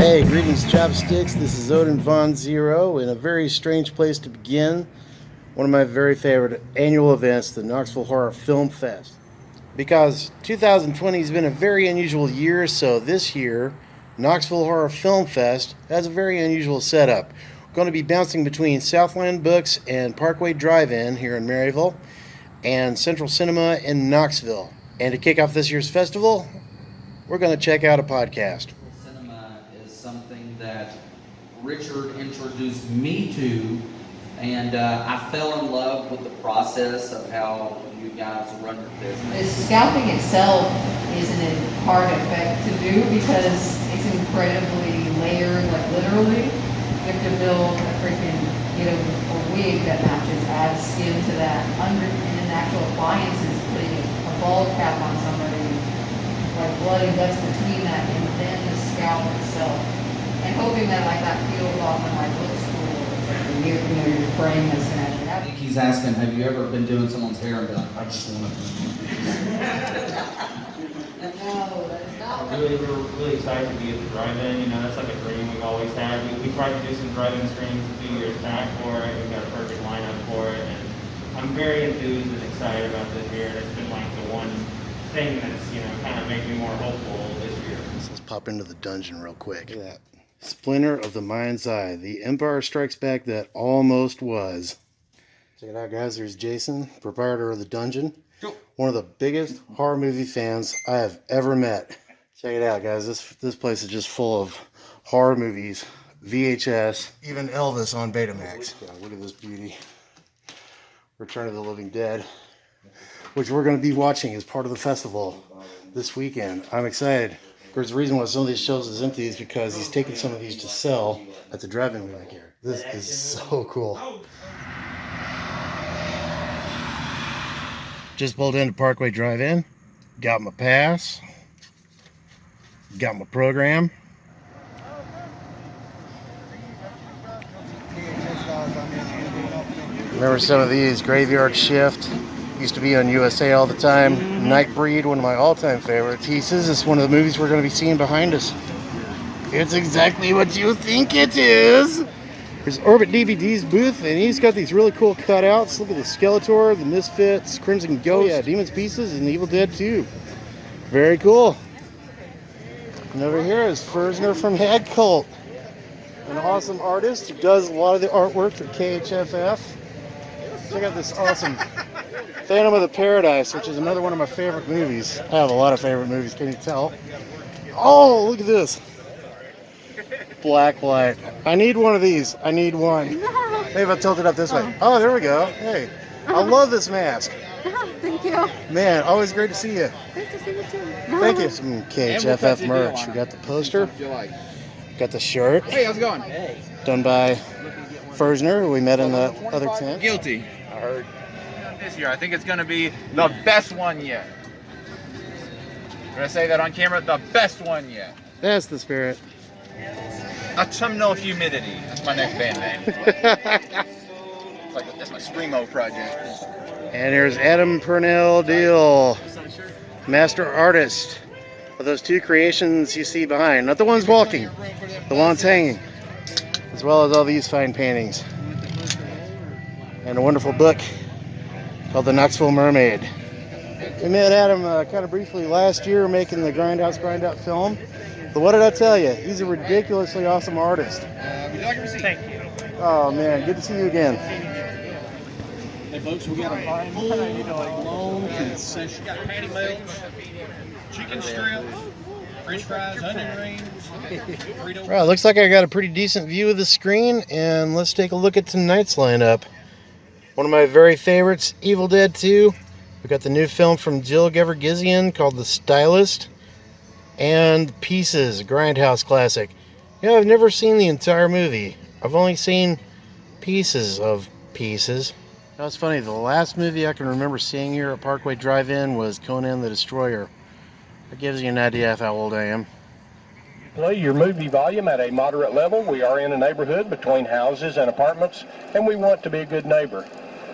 Hey, greetings chopsticks. This is Odin Von Zero in a very strange place to begin. One of my very favorite annual events, the Knoxville Horror Film Fest. Because 2020 has been a very unusual year, so this year, Knoxville Horror Film Fest has a very unusual setup. We're going to be bouncing between Southland Books and Parkway Drive-In here in Maryville and Central Cinema in Knoxville. And to kick off this year's festival, we're going to check out a podcast. Cinema is something that Richard introduced me to, and I fell in love with the process of how you guys run your business. The scalping itself isn't a hard effect to do because it's incredibly layered, like literally. You have to build a freaking, a wig that matches, add skin to that. And an actual appliance is putting a bald cap on somebody, like blood and guts between that, and then the scalp itself. And hoping that that peels off and looks cool. It's like you're spraying this and I think he's asking, have you ever been doing someone's hair and been like, I just want to. No, that's not. We're really excited to be at the drive-in. That's like a dream we've always had. We tried to do some drive-in screenings a few years back for it. We've got a perfect lineup for it, and I'm very enthused and excited about this year. It's been like the one thing that's kind of made me more hopeful this year. Let's pop into the dungeon real quick. Look at that. Splinter of the Mind's Eye, the Empire Strikes Back that almost was. Check it out, guys. There's Jason, proprietor of the dungeon. One of the biggest horror movie fans I have ever met. Check it out, guys. This place is just full of horror movies, VHS, even Elvis on Betamax. Yeah, look at this beauty. Return of the Living Dead, which we're going to be watching as part of the festival this weekend. I'm excited. Of course, the reason why some of these shows is empty is because he's taking some of these to sell at the drive-in we like here. This is so cool. Just pulled into Parkway Drive-In. Got my pass. Got my program. Remember some of these? Graveyard Shift. Used to be on USA all the time. Nightbreed, one of my all-time favorite pieces. It's one of the movies we're going to be seeing behind us. It's exactly what you think it is. There's Orbit DVD's booth, and he's got these really cool cutouts. Look at the Skeletor, the Misfits, Crimson Ghost, yeah, Demon's Pieces, and Evil Dead 2. Very cool. And over here is Fersner from Head Cult, an awesome artist who does a lot of the artwork for KHFF. Check out this awesome Phantom of the Paradise, which is another one of my favorite movies. I have a lot of favorite movies, can you tell? Oh, look at this. Black light. I need one of these. I need one. Maybe if I tilt it up this way. Oh, there we go. Hey, I love this mask. Thank you. Man, always great to see you. Great to see you too. Thank you. Some KHFF merch. We got the poster. Got the shirt. Hey, how's it going? Done by Fersner, who we met in the other tent. Guilty. I heard. This year, I think it's going to be the best one yet. Did I say that on camera? The best one yet. That's the spirit. Autumnal Humidity. That's my next band name. That's my Screamo project. And here's Adam Purnell Deal, master artist of those two creations you see behind. Not the ones walking, the ones hanging, as well as all these fine paintings. And a wonderful book called The Knoxville Mermaid. We met Adam kind of briefly last year making the Grindhouse Grindout film. But what did I tell you? He's a ridiculously awesome artist. Would you like a receipt? Thank you. Oh man, good to see you again. Hey folks, we got a fine loan concession. Got patty melts, chicken strips, french fries, onion rings, burrito. Well, it looks like I got a pretty decent view of the screen, and let's take a look at tonight's lineup. One of my very favorites, Evil Dead 2. We got the new film from Jill Gevargizian called The Stylist. And Pieces, a Grindhouse classic. I've never seen the entire movie. I've only seen pieces of pieces. It's funny, the last movie I can remember seeing here at Parkway Drive-In was Conan the Destroyer. That gives you an idea of how old I am. Play your movie volume at a moderate level. We are in a neighborhood between houses and apartments, and we want to be a good neighbor.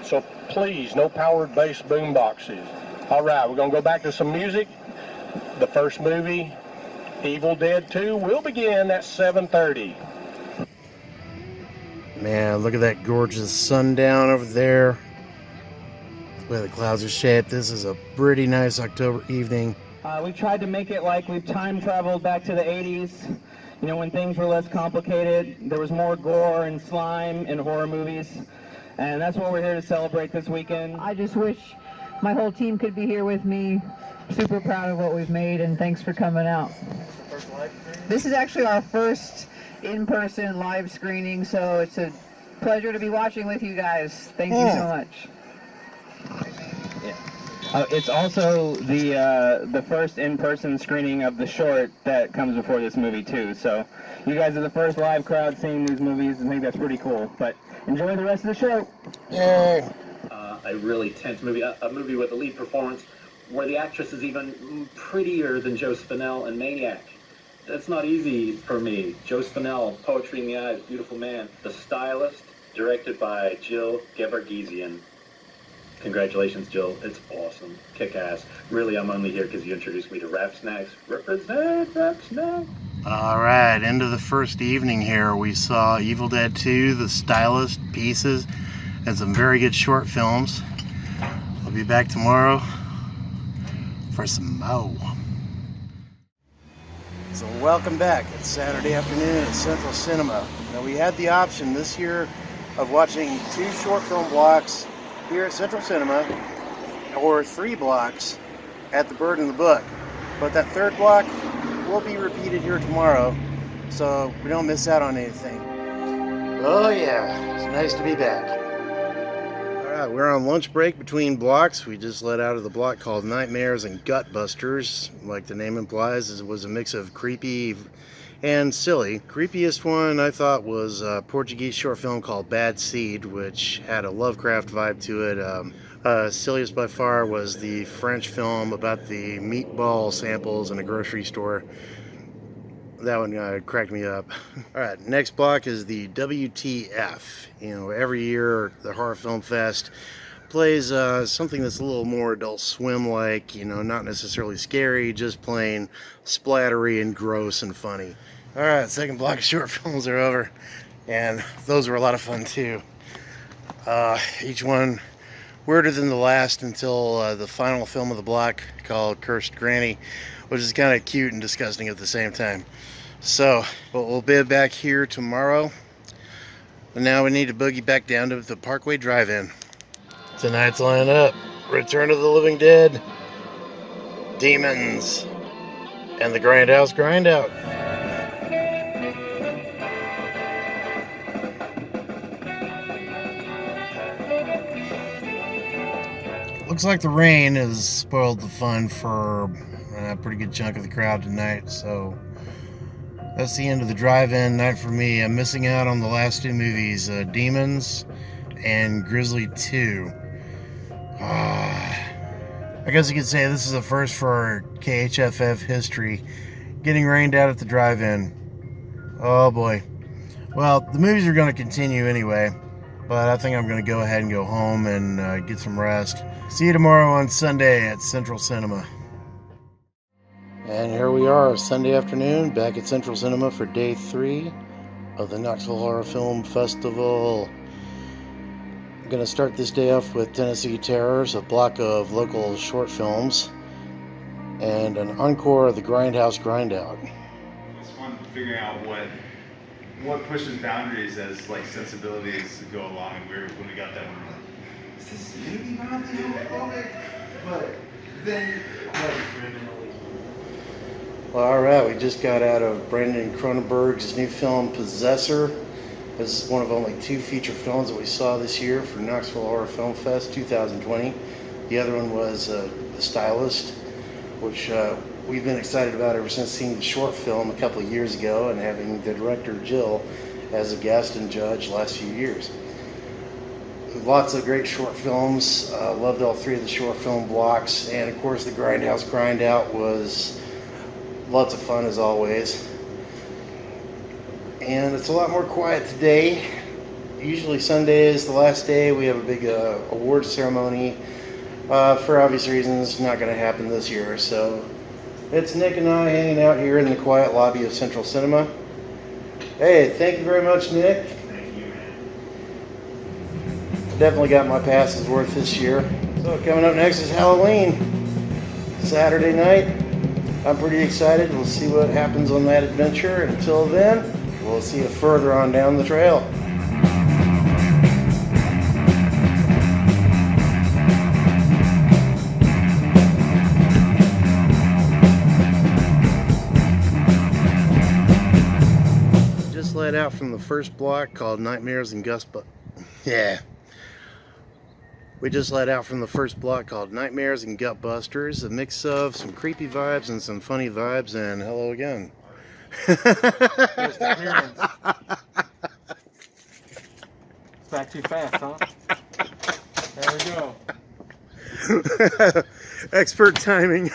So please, no powered bass boom boxes. All right, we're going to go back to some music. The first movie Evil Dead 2 will begin at 7:30. Man, look at that gorgeous sundown over there. The way the clouds are shaped. This is a pretty nice October evening. We tried to make it like we've time traveled back to the 80s, you know, when things were less complicated. There was more gore and slime in horror movies, and that's what we're here to celebrate this weekend. I just wish my whole team could be here with me. Super proud of what we've made, and thanks for coming out. This is actually our first in-person live screening, so it's a pleasure to be watching with you guys. Thank you so much. It's also the first in-person screening of the short that comes before this movie too. So you guys are the first live crowd seeing these movies, and I think that's pretty cool. But enjoy the rest of the show. Yay! A really tense movie, a movie with a lead performance where the actress is even prettier than Joe Spinell in Maniac. That's not easy for me. Joe Spinell, Poetry in the Eyes, beautiful man. The Stylist, directed by Jill Gevargizian. Congratulations, Jill. It's awesome. Kick ass. Really, I'm only here because you introduced me to Rap Snacks. Represent Rap Snacks. Alright, end of the first evening here. We saw Evil Dead 2, The Stylist, Pieces, and some very good short films. I'll be back tomorrow for some more. So welcome back. It's Saturday afternoon at Central Cinema. Now we had the option this year of watching 2 short film blocks here at Central Cinema or 3 blocks at the Bird and the Book. But that 3rd block will be repeated here tomorrow, so we don't miss out on anything. Oh yeah, it's nice to be back. Alright, we're on lunch break between blocks. We just let out of the block called Nightmares and Gutbusters. Like the name implies, it was a mix of creepy and silly. Creepiest one I thought was a Portuguese short film called Bad Seed, which had a Lovecraft vibe to it. Silliest by far was the French film about the meatball samples in a grocery store. That one cracked me up. Alright, next block is the WTF. You know, every year the Horror Film Fest plays something that's a little more Adult Swim-like, you know, not necessarily scary, just plain splattery and gross and funny. Alright, second block of short films are over, and those were a lot of fun too. Each one weirder than the last until the final film of the block called Cursed Granny, which is kind of cute and disgusting at the same time. So, but we'll be back here tomorrow. And now we need to boogie back down to the Parkway Drive-In. Tonight's lineup: Return of the Living Dead, Demons, and the Grindhouse Grindout. Looks like the rain has spoiled the fun for a pretty good chunk of the crowd tonight, so that's the end of the drive-in night for me. I'm missing out on the last 2 movies, Demons and Grizzly 2. I guess you could say this is a first for KHFF history, getting rained out at the drive-in. Oh boy. Well, the movies are going to continue anyway, but I think I'm going to go ahead and go home and get some rest. See you tomorrow on Sunday at Central Cinema. And here we are, Sunday afternoon, back at Central Cinema for day 3 of the Knoxville Horror Film Festival. I'm going to start this day off with Tennessee Terrors, a block of local short films, and an encore of the Grindhouse Grindout. It's fun figuring out what pushes boundaries as like sensibilities go along, and when we got that one, is this maybe not the homophobic? But then Well, alright, we just got out of Brandon Cronenberg's new film, Possessor. This is one of only 2 feature films that we saw this year for Knoxville Horror Film Fest 2020. The other one was The Stylist, which we've been excited about ever since seeing the short film a couple of years ago and having the director Jill as a guest and judge last few years. Lots of great short films. Loved all 3 of the short film blocks, and of course the Grindhouse Grindout was lots of fun as always. And it's a lot more quiet today. Usually Sunday is the last day. We have a big awards ceremony. For obvious reasons, not going to happen this year. So It's Nick and I hanging out here in the quiet lobby of Central Cinema. Hey, thank you very much, Nick. Thank you, man. I definitely got my passes worth this year. So coming up next is Halloween. Saturday night. I'm pretty excited. We'll see what happens on that adventure. Until then, we'll see you further on down the trail. Just let out from the first block called Nightmares and We just let out from the first block called Nightmares and Gutbusters, a mix of some creepy vibes and some funny vibes, and hello again. It's back too fast, huh? There we go. Expert timing.